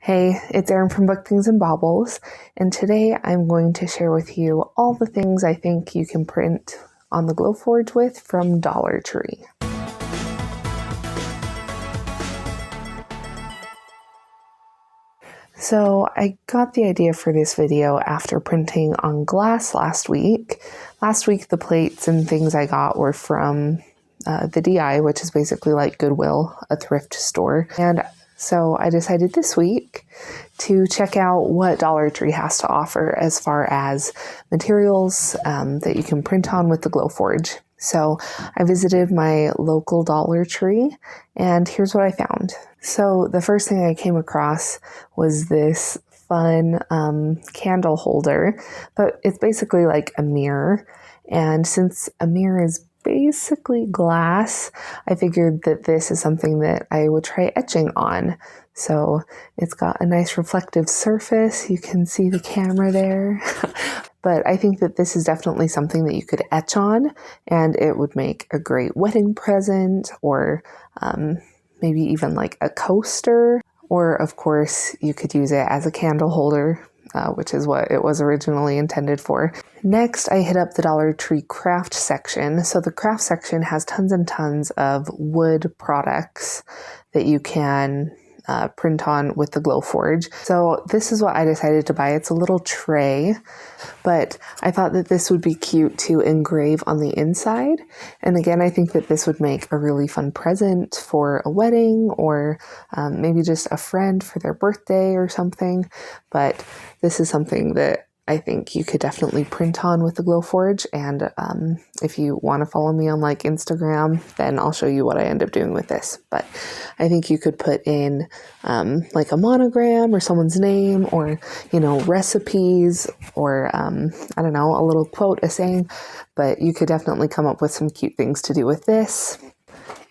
Hey, it's Erin from Book Things and Baubles, and today I'm going to share with you all the things I think you can print on the Glowforge with from Dollar Tree. So I got the idea for this video after printing on glass last week. Last week the plates and things I got were from the DI, which is basically like Goodwill, a thrift store. And so I decided this week to check out what Dollar Tree has to offer as far as materials that you can print on with the Glowforge. So I visited my local Dollar Tree, and here's what I found. So the first thing I came across was this fun candle holder, but it's basically like a mirror. And since a mirror is basically glass, I figured that this is something that I would try etching on. So it's got a nice reflective surface. You can see the camera there. But I think that this is definitely something that you could etch on, and it would make a great wedding present, or maybe even like a coaster. Or of course, you could use it as a candle holder, which is what it was originally intended for. Next, I hit up the Dollar Tree craft section. So the craft section has tons and tons of wood products that you can print on with the Glowforge. So this is what I decided to buy. It's a little tray, but I thought that this would be cute to engrave on the inside. And again, I think that this would make a really fun present for a wedding, or maybe just a friend for their birthday or something. But this is something that I think you could definitely print on with the Glowforge. And if you want to follow me on like Instagram, then I'll show you what I end up doing with this. But I think you could put in like a monogram or someone's name, or, you know, recipes, or I don't know, a little quote, a saying. But you could definitely come up with some cute things to do with this.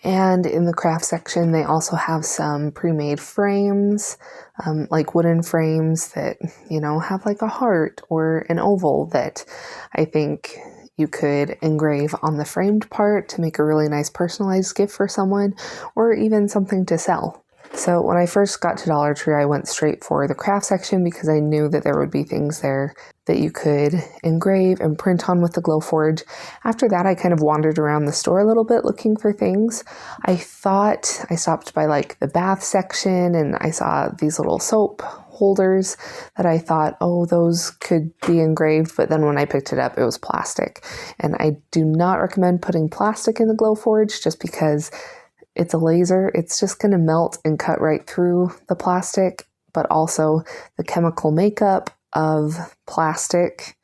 And in the craft section, they also have some pre-made frames, like wooden frames that, you know, have like a heart or an oval that I think you could engrave on the framed part to make a really nice personalized gift for someone, or even something to sell. So when I first got to Dollar Tree, I went straight for the craft section because I knew that there would be things there that you could engrave and print on with the Glowforge. After that, I kind of wandered around the store a little bit looking for things. I thought I stopped by like the bath section, and I saw these little soap holders that I thought, oh, those could be engraved. But then when I picked it up, it was plastic. And I do not recommend putting plastic in the Glowforge just because it's a laser. It's just going to melt and cut right through the plastic, but also the chemical makeup of plastic,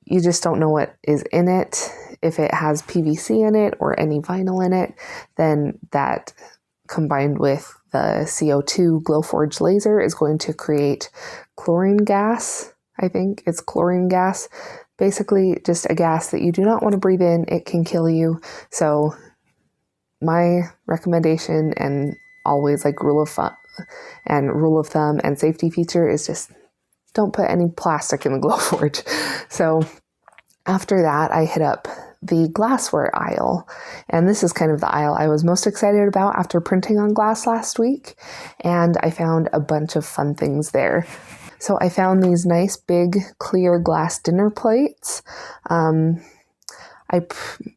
you just don't know what is in it. If it has PVC in it or any vinyl in it, then that combined with the CO2 Glowforge laser is going to create chlorine gas. I think it's chlorine gas. Basically just a gas that you do not want to breathe in. It can kill you. So my recommendation, and always like rule of thumb and safety feature, is just don't put any plastic in the Glowforge. So after that, I hit up the glassware aisle, and this is kind of the aisle I was most excited about after printing on glass last week, and I found a bunch of fun things there. So I found these nice big clear glass dinner plates.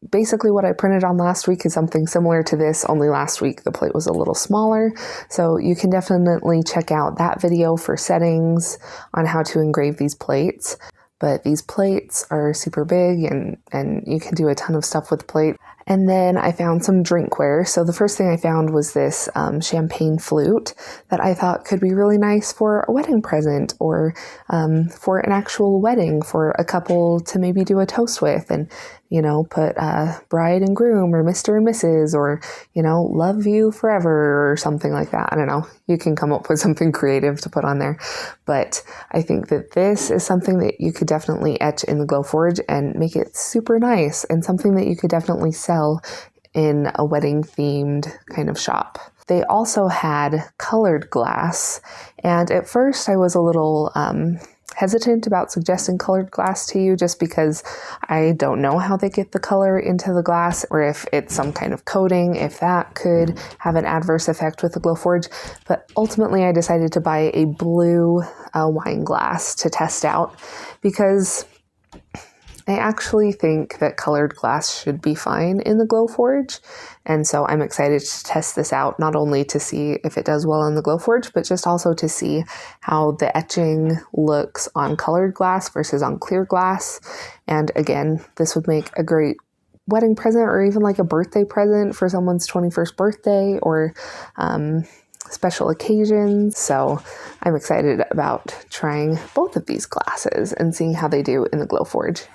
Basically what I printed on last week is something similar to this, only last week the plate was a little smaller. So you can definitely check out that video for settings on how to engrave these plates. But these plates are super big, and you can do a ton of stuff with the plate. And then I found some drinkware. So the first thing I found was this champagne flute that I thought could be really nice for a wedding present, or for an actual wedding for a couple to maybe do a toast with, and, you know, put bride and groom, or Mr. and Mrs., or, you know, love you forever, or something like that. I don't know. You can come up with something creative to put on there. But I think that this is something that you could definitely etch in the Glowforge and make it super nice, and something that you could definitely sell in a wedding themed kind of shop. They also had colored glass, and at first I was a little hesitant about suggesting colored glass to you just because I don't know how they get the color into the glass, or if it's some kind of coating, if that could have an adverse effect with the Glowforge. But ultimately I decided to buy a blue wine glass to test out because I actually think that colored glass should be fine in the Glowforge, and so I'm excited to test this out, not only to see if it does well in the Glowforge, but just also to see how the etching looks on colored glass versus on clear glass. And again, this would make a great wedding present, or even like a birthday present for someone's 21st birthday, or special occasions. So I'm excited about trying both of these glasses and seeing how they do in the Glowforge.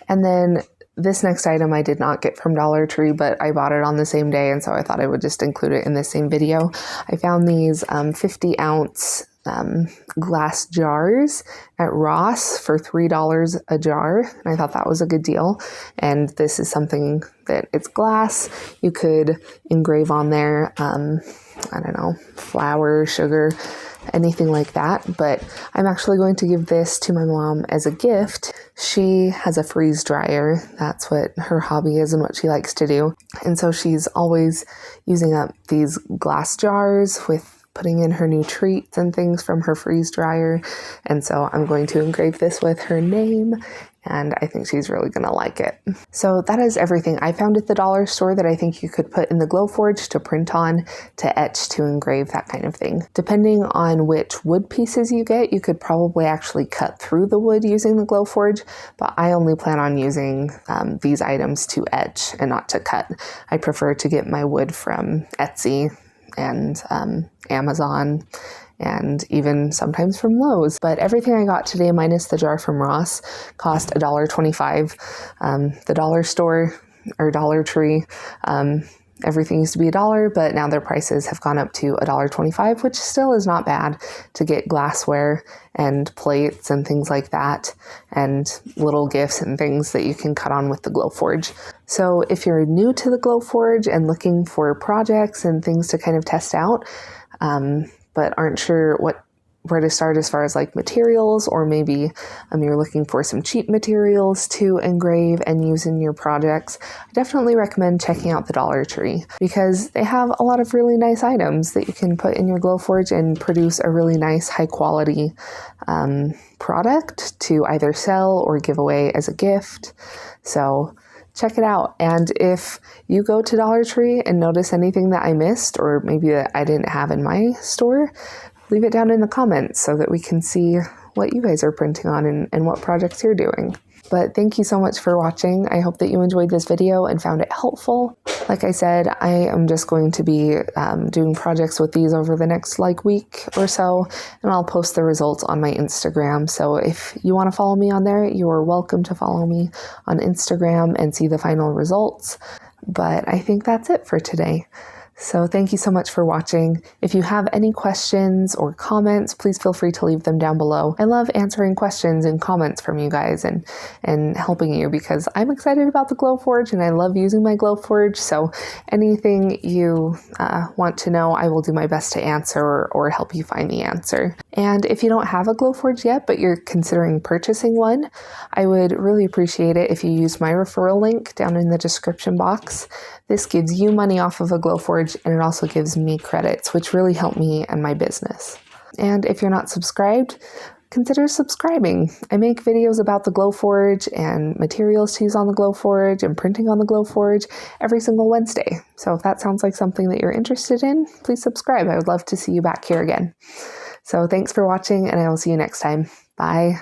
And then this next item I did not get from Dollar Tree, but I bought it on the same day, and so I thought I would just include it in the same video. I found these 50-ounce glass jars at Ross for $3 a jar, and I thought that was a good deal. And this is something that it's glass. You could engrave on there, I don't know, flour, sugar, anything like that. But I'm actually going to give this to my mom as a gift. She has a freeze dryer. That's what her hobby is and what she likes to do. And so she's always using up these glass jars with putting in her new treats and things from her freeze dryer. And so I'm going to engrave this with her name, and I think she's really going to like it. So that is everything I found at the dollar store that I think you could put in the Glowforge to print on, to etch, to engrave, that kind of thing. Depending on which wood pieces you get, you could probably actually cut through the wood using the Glowforge, but I only plan on using these items to etch and not to cut. I prefer to get my wood from Etsy and Amazon, and even sometimes from Lowe's. But everything I got today, minus the jar from Ross, cost $1.25. The dollar store, or Dollar Tree, everything used to be $1, but now their prices have gone up to $1.25, which still is not bad to get glassware and plates and things like that, and little gifts and things that you can cut on with the Glowforge. So if you're new to the Glowforge and looking for projects and things to kind of test out, but aren't sure where to start as far as like materials, or maybe you're looking for some cheap materials to engrave and use in your projects, I definitely recommend checking out the Dollar Tree, because they have a lot of really nice items that you can put in your Glowforge and produce a really nice high quality product to either sell or give away as a gift. So check it out. And if you go to Dollar Tree and notice anything that I missed, or maybe that I didn't have in my store, leave it down in the comments so that we can see what you guys are printing on and what projects you're doing. But thank you so much for watching. I hope that you enjoyed this video and found it helpful. Like I said, I am just going to be doing projects with these over the next week or so, and I'll post the results on my Instagram. So if you want to follow me on there, you're welcome to follow me on Instagram and see the final results. But I think that's it for today. So thank you so much for watching. If you have any questions or comments, please feel free to leave them down below. I love answering questions and comments from you guys and helping you, because I'm excited about the Glowforge and I love using my Glowforge. So anything you want to know, I will do my best to answer or help you find the answer. And if you don't have a Glowforge yet, but you're considering purchasing one, I would really appreciate it if you use my referral link down in the description box. This gives you money off of a Glowforge, and it also gives me credits, which really help me and my business. And if you're not subscribed, consider subscribing. I make videos about the Glowforge and materials to use on the Glowforge and printing on the Glowforge every single Wednesday. So if that sounds like something that you're interested in, please subscribe. I would love to see you back here again. So thanks for watching, and I will see you next time. Bye.